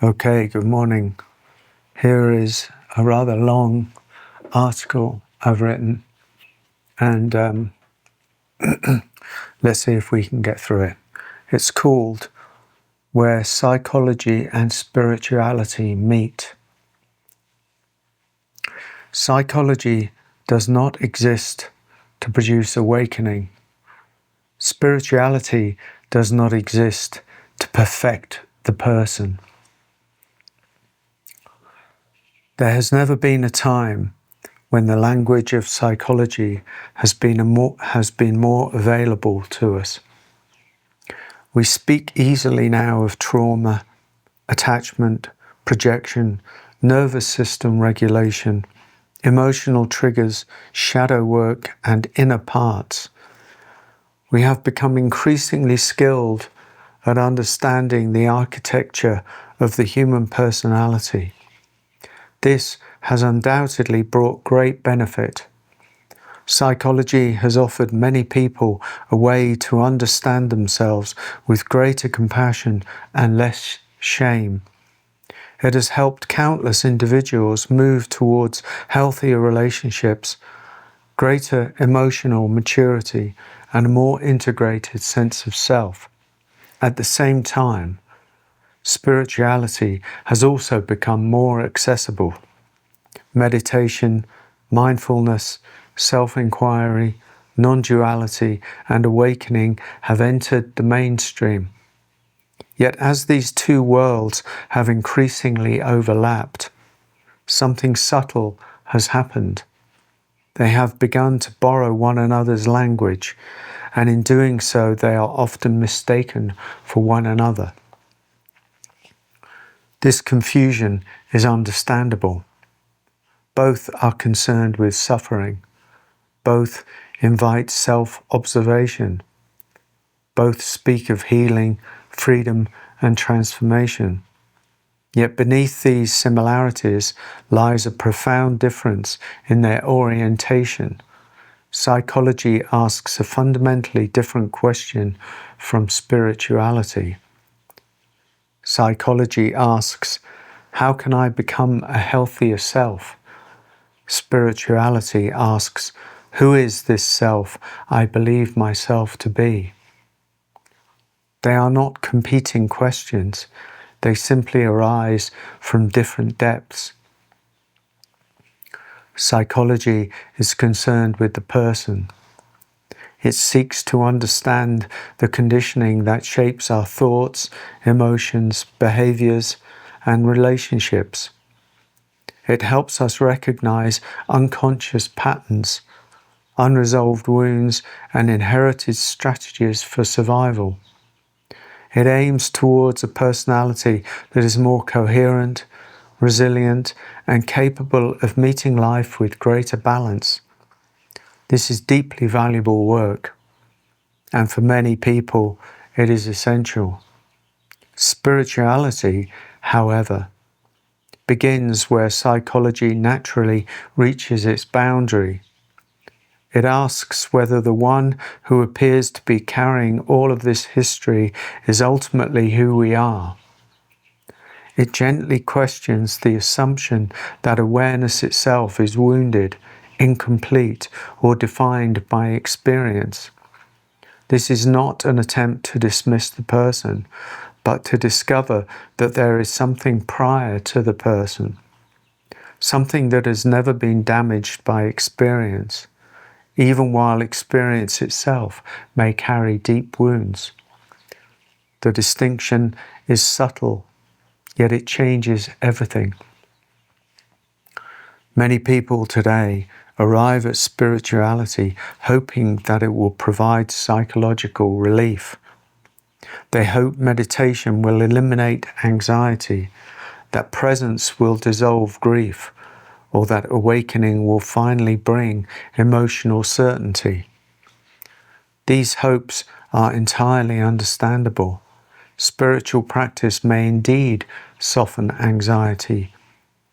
Okay, good morning. Here is a rather long article I've written, and let's see if we can get through it. It's called Where Psychology and Spirituality Meet. Psychology does not exist to produce awakening. Spirituality does not exist to perfect the person. There has never been a time when the language of psychology has been more available to us. We speak easily now of trauma, attachment, projection, nervous system regulation, emotional triggers, shadow work, and inner parts. We have become increasingly skilled at understanding the architecture of the human personality. This has undoubtedly brought great benefit. Psychology has offered many people a way to understand themselves with greater compassion and less shame. It has helped countless individuals move towards healthier relationships, greater emotional maturity, and a more integrated sense of self. At the same time, spirituality has also become more accessible. Meditation, mindfulness, self-inquiry, non-duality, and awakening have entered the mainstream. Yet as these two worlds have increasingly overlapped, something subtle has happened. They have begun to borrow one another's language, and in doing so they are often mistaken for one another. This confusion is understandable. Both are concerned with suffering. Both invite self-observation. Both speak of healing, freedom, and transformation. Yet beneath these similarities lies a profound difference in their orientation. Psychology asks a fundamentally different question from spirituality. Psychology asks, how can I become a healthier self? Spirituality asks, who is this self I believe myself to be? They are not competing questions. They simply arise from different depths. Psychology is concerned with the person. It seeks to understand the conditioning that shapes our thoughts, emotions, behaviors, and relationships. It helps us recognize unconscious patterns, unresolved wounds, and inherited strategies for survival. It aims towards a personality that is more coherent, resilient, and capable of meeting life with greater balance. This is deeply valuable work, and for many people, it is essential. Spirituality, however, begins where psychology naturally reaches its boundary. It asks whether the one who appears to be carrying all of this history is ultimately who we are. It gently questions the assumption that awareness itself is wounded, incomplete, or defined by experience. This is not an attempt to dismiss the person, but to discover that there is something prior to the person, something that has never been damaged by experience, even while experience itself may carry deep wounds. The distinction is subtle, yet it changes everything. Many people today arrive at spirituality hoping that it will provide psychological relief. They hope meditation will eliminate anxiety, that presence will dissolve grief, or that awakening will finally bring emotional certainty. These hopes are entirely understandable. Spiritual practice may indeed soften anxiety.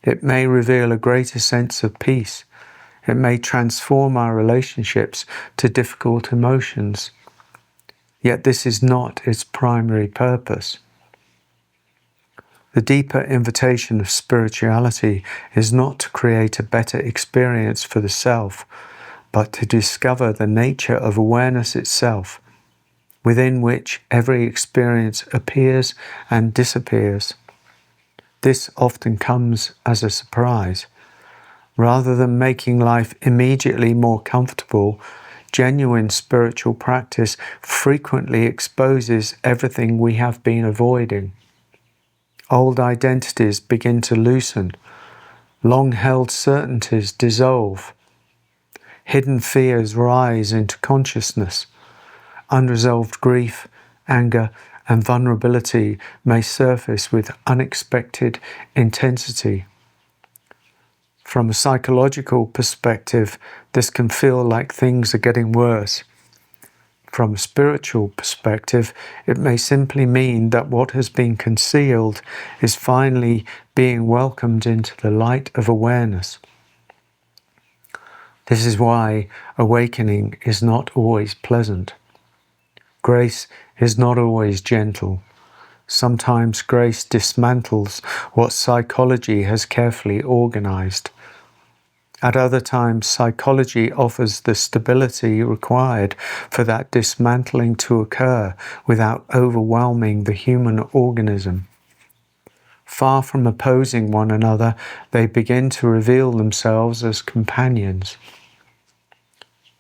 It may reveal a greater sense of peace. It may transform our relationships to difficult emotions. Yet this is not its primary purpose. The deeper invitation of spirituality is not to create a better experience for the self, but to discover the nature of awareness itself, within which every experience appears and disappears. This often comes as a surprise. Rather than making life immediately more comfortable, genuine spiritual practice frequently exposes everything we have been avoiding. Old identities begin to loosen. Long-held certainties dissolve. Hidden fears rise into consciousness. Unresolved grief, anger, and vulnerability may surface with unexpected intensity. From a psychological perspective, this can feel like things are getting worse. From a spiritual perspective, it may simply mean that what has been concealed is finally being welcomed into the light of awareness. This is why awakening is not always pleasant. Grace is not always gentle. Sometimes grace dismantles what psychology has carefully organized. At other times, psychology offers the stability required for that dismantling to occur without overwhelming the human organism. Far from opposing one another, they begin to reveal themselves as companions.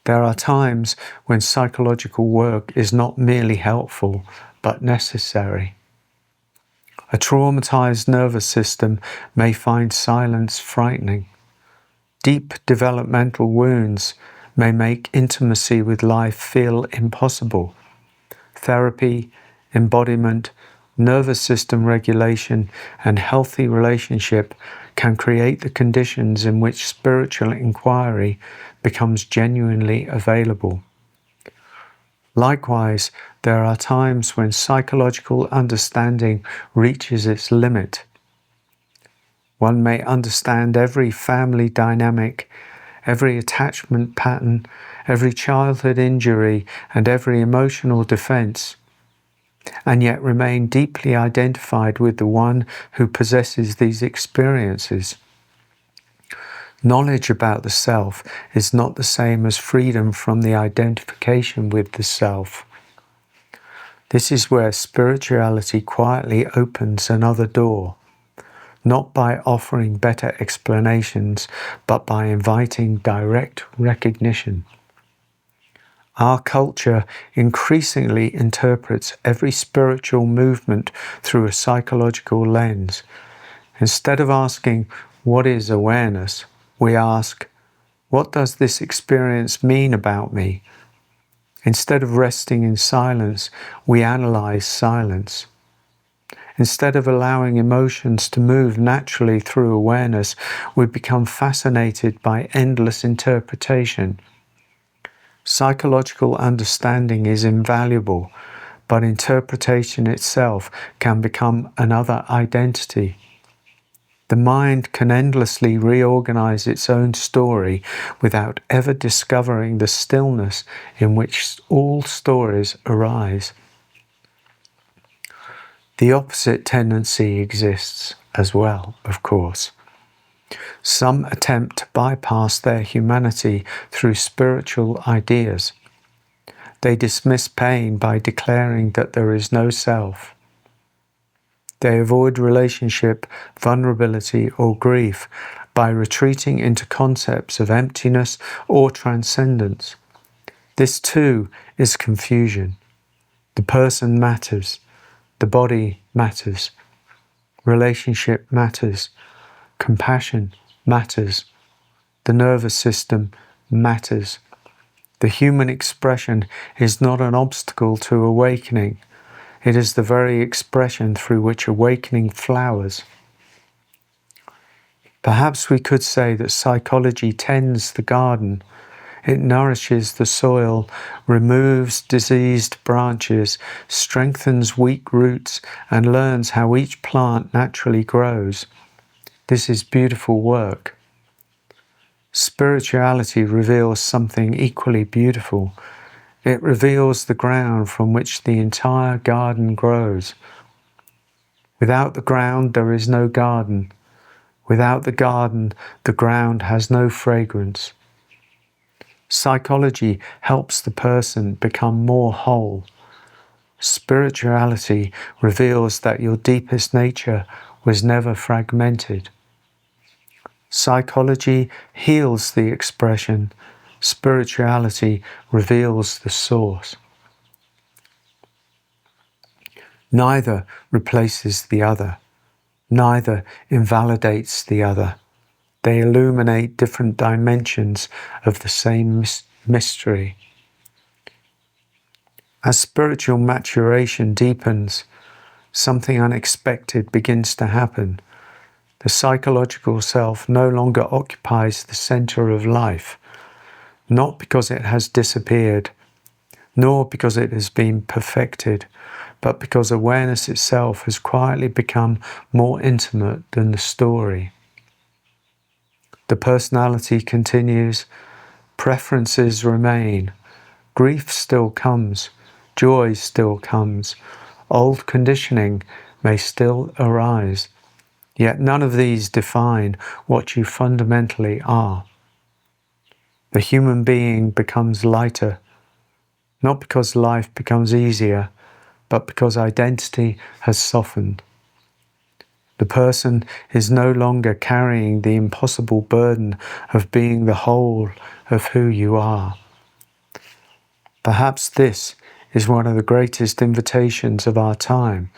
There are times when psychological work is not merely helpful, but necessary. A traumatized nervous system may find silence frightening. Deep developmental wounds may make intimacy with life feel impossible. Therapy, embodiment, nervous system regulation, and healthy relationship can create the conditions in which spiritual inquiry becomes genuinely available. Likewise, there are times when psychological understanding reaches its limit. One may understand every family dynamic, every attachment pattern, every childhood injury, and every emotional defense, and yet remain deeply identified with the one who possesses these experiences. Knowledge about the self is not the same as freedom from the identification with the self. This is where spirituality quietly opens another door. Not by offering better explanations, but by inviting direct recognition. Our culture increasingly interprets every spiritual movement through a psychological lens. Instead of asking, "What is awareness?" we ask, "What does this experience mean about me?" Instead of resting in silence, we analyze silence. Instead of allowing emotions to move naturally through awareness, we become fascinated by endless interpretation. Psychological understanding is invaluable, but interpretation itself can become another identity. The mind can endlessly reorganize its own story without ever discovering the stillness in which all stories arise. The opposite tendency exists as well, of course. Some attempt to bypass their humanity through spiritual ideas. They dismiss pain by declaring that there is no self. They avoid relationship, vulnerability, or grief by retreating into concepts of emptiness or transcendence. This too is confusion. The person matters. The body matters. Relationship matters. Compassion matters. The nervous system matters. The human expression is not an obstacle to awakening. It is the very expression through which awakening flowers. Perhaps we could say that psychology tends the garden. It nourishes the soil, removes diseased branches, strengthens weak roots, and learns how each plant naturally grows. This is beautiful work. Spirituality reveals something equally beautiful. It reveals the ground from which the entire garden grows. Without the ground, there is no garden. Without the garden, the ground has no fragrance. Psychology helps the person become more whole. Spirituality reveals that your deepest nature was never fragmented. Psychology heals the expression. Spirituality reveals the source. Neither replaces the other. Neither invalidates the other. They illuminate different dimensions of the same mystery. As spiritual maturation deepens, something unexpected begins to happen. The psychological self no longer occupies the center of life, not because it has disappeared, nor because it has been perfected, but because awareness itself has quietly become more intimate than the story. The personality continues, preferences remain, grief still comes, joy still comes, old conditioning may still arise, yet none of these define what you fundamentally are. The human being becomes lighter, not because life becomes easier, but because identity has softened. The person is no longer carrying the impossible burden of being the whole of who you are. Perhaps this is one of the greatest invitations of our time,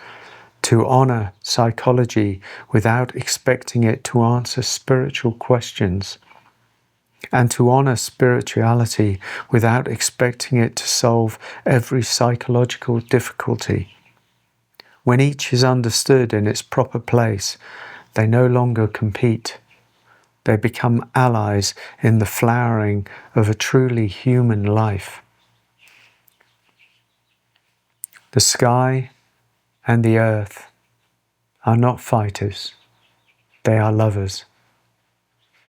to honor psychology without expecting it to answer spiritual questions, and to honor spirituality without expecting it to solve every psychological difficulty. When each is understood in its proper place, they no longer compete. They become allies in the flowering of a truly human life. The sky and the earth are not fighters, they are lovers.